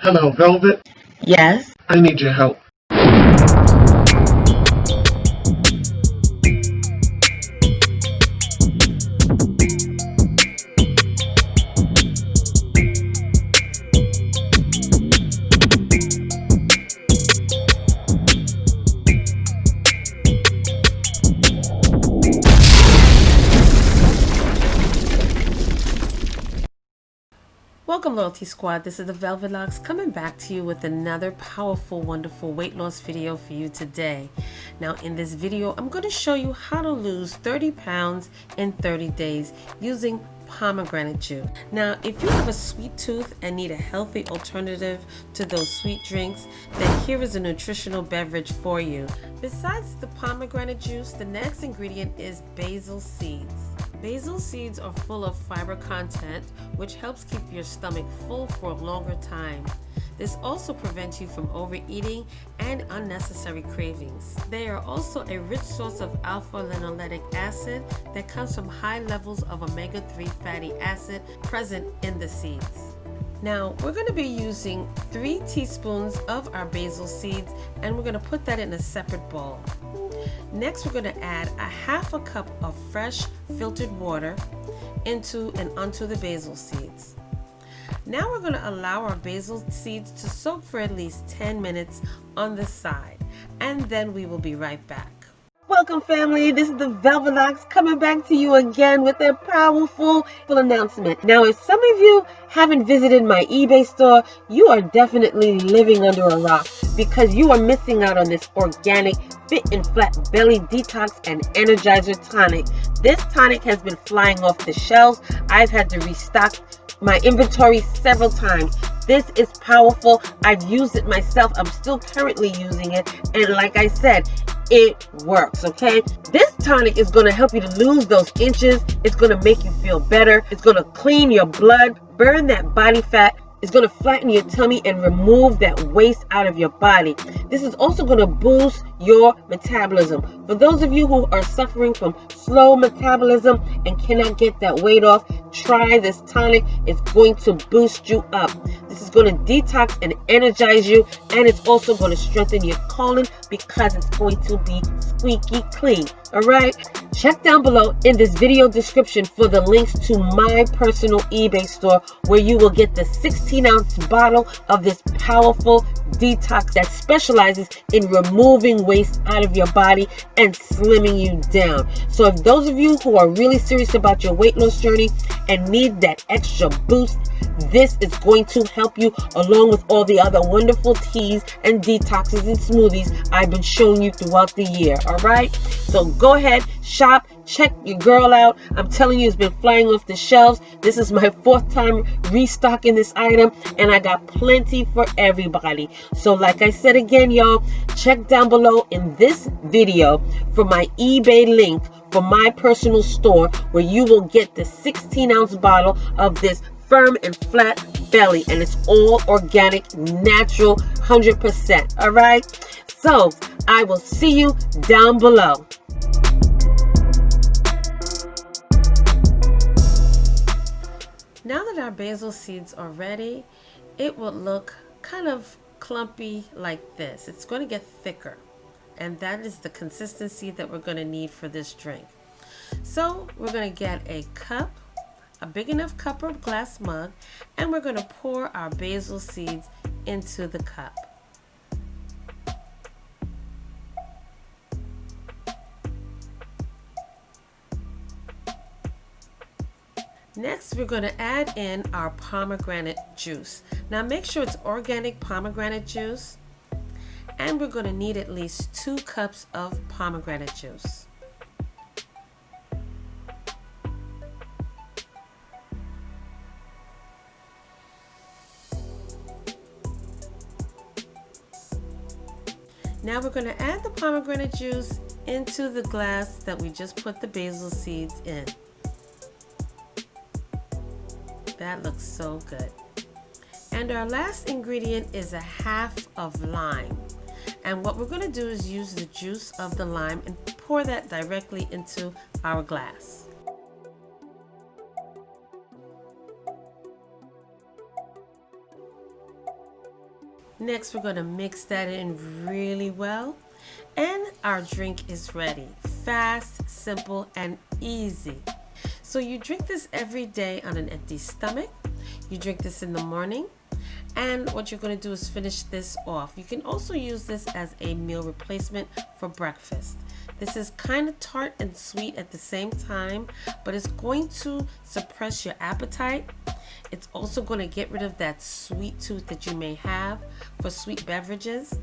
Hello, Velvet. Yes. I need your help. Welcome, Loyalty Squad. This is the Velvet Locks coming back to you with another powerful, wonderful weight loss video for you today. Now, in this video, I'm going to show you how to lose 30 pounds in 30 days using pomegranate juice. Now, if you have a sweet tooth and need a healthy alternative to those sweet drinks, then here is a nutritional beverage for you. Besides the pomegranate juice, the next ingredient is basil seeds. Basil seeds are full of fiber content, which helps keep your stomach full for a longer time. This also prevents you from overeating and unnecessary cravings. They are also a rich source of alpha-linoleic acid that comes from high levels of omega-3 fatty acid present in the seeds. Now, we're going to be using 3 teaspoons of our basil seeds, and we're going to put that in a separate bowl. Next, we're going to add a half a cup of fresh filtered water into and onto the basil seeds. Now we're going to allow our basil seeds to soak for at least 10 minutes on the side, and then we will be right back. Welcome, family. This is the Velvet Locks coming back to you again with a powerful announcement. Now, if some of you haven't visited my eBay store, you are definitely living under a rock because you are missing out on this organic fit and flat belly detox and energizer tonic. This tonic has been flying off the shelves. I've had to restock my inventory several times. This is powerful. I've used it myself. I'm still currently using it. And like I said, it works, okay? This tonic is going to help you to lose those inches. It's going to make you feel better. It's going to clean your blood, burn that body fat. It's going to flatten your tummy and remove that waste out of your body. This is also going to boost your metabolism. For those of you who are suffering from slow metabolism and cannot get that weight off, try this tonic. It's going to boost you up. This is going to detox and energize you, and it's also going to strengthen your colon because it's going to be squeaky clean. All right? Check down below in this video description for the links to my personal eBay store where you will get the 16-ounce bottle of this powerful detox that specializes in removing waste out of your body and slimming you down. So if those of you who are really serious about your weight loss journey and need that extra boost, this is going to help you along with all the other wonderful teas and detoxes and smoothies I've been showing you throughout the year. All right, so go ahead, shop, check your girl out. I'm telling you, it's been flying off the shelves. This is my 4th time restocking this item, and I got plenty for everybody. So like I said again, y'all, check down below in this video for my eBay link for my personal store where you will get the 16-ounce bottle of this firm and flat belly, and it's all organic, natural, 100%. All right, so I will see you down below. Now that our basil seeds are ready, it will look kind of clumpy like this. It's going to get thicker, and that is the consistency that we're going to need for this drink. So we're going to get a cup, a big enough cup or glass mug, and we're going to pour our basil seeds into the cup. Next, we're going to add in our pomegranate juice. Now make sure it's organic pomegranate juice, and we're going to need at least 2 cups of pomegranate juice. Now we're going to add the pomegranate juice into the glass that we just put the basil seeds in. That looks so good. And our last ingredient is a half of lime. And what we're going to do is use the juice of the lime and pour that directly into our glass. Next, we're going to mix that in really well. And our drink is ready. Fast, simple, and easy. So you drink this every day on an empty stomach. You drink this in the morning. And what you're going to do is finish this off. You can also use this as a meal replacement for breakfast. This is kind of tart and sweet at the same time, but it's going to suppress your appetite. It's also going to get rid of that sweet tooth that you may have for sweet beverages.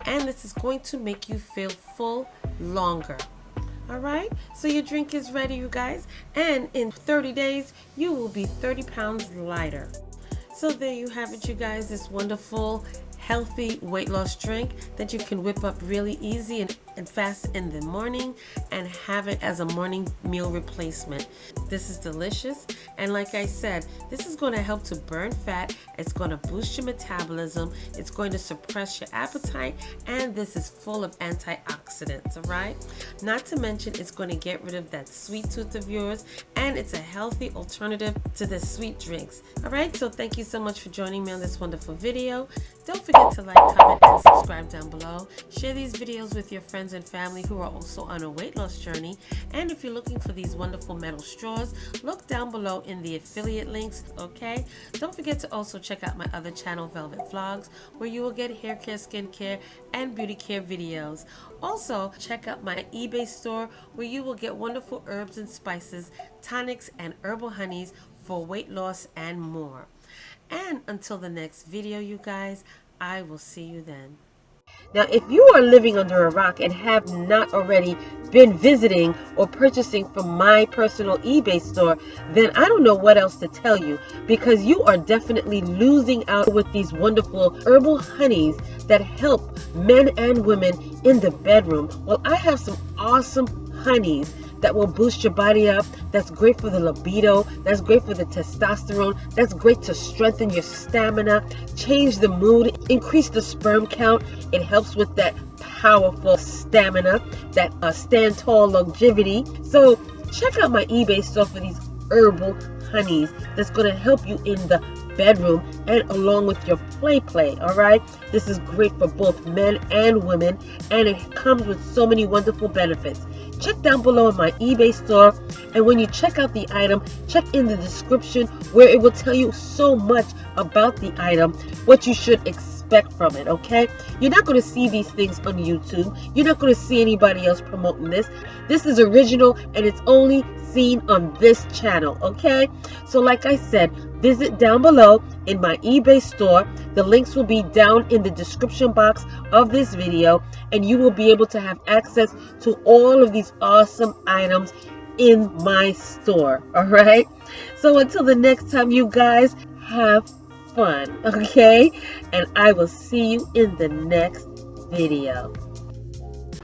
And this is going to make you feel full longer. All right, so your drink is ready, you guys. And in 30 days, you will be 30 pounds lighter. So there you have it, you guys, this wonderful, healthy weight loss drink that you can whip up really easy and fast in the morning and have it as a morning meal replacement. This is delicious, and like I said, this is going to help to burn fat. It's going to boost your metabolism. It's going to suppress your appetite, and this is full of antioxidants, all right? Not to mention, it's going to get rid of that sweet tooth of yours, and it's a healthy alternative to the sweet drinks. All right, so thank you so much for joining me on this wonderful video. Don't forget to like, comment, and subscribe down below. Share these videos with your friends and family who are also on a weight loss journey. And if you're looking for these wonderful metal straws, look down below in the affiliate links, okay? Don't forget to also check out my other channel, Velvet Vlogs, where you will get hair care, skincare, and beauty care videos. Also, check out my eBay store, where you will get wonderful herbs and spices, tonics, and herbal honeys for weight loss and more. And until the next video, you guys, I will see you then. Now, if you are living under a rock and have not already been visiting or purchasing from my personal eBay store, then I don't know what else to tell you, because you are definitely losing out with these wonderful herbal honeys that help men and women in the bedroom. Well, I have some awesome honeys that will boost your body up. That's great for the libido. That's great for the testosterone. That's great to strengthen your stamina, change the mood, increase the sperm count. It helps with that powerful stamina, that stand tall longevity. So check out my eBay store for these herbal honeys that's going to help you in the bedroom and along with your play. All right, this is great for both men and women, and it comes with so many wonderful benefits. Check down below in my eBay store, and when you check out the item, check in the description where it will tell you so much about the item, what you should expect from it, okay? You're not going to see these things on YouTube. You're not going to see anybody else promoting this. This is original, and it's only seen on this channel, okay? So like I said, visit down below in my eBay store. The links will be down in the description box of this video, and you will be able to have access to all of these awesome items in my store. All right, so until the next time, you guys, have fun, okay? And I will see you in the next video.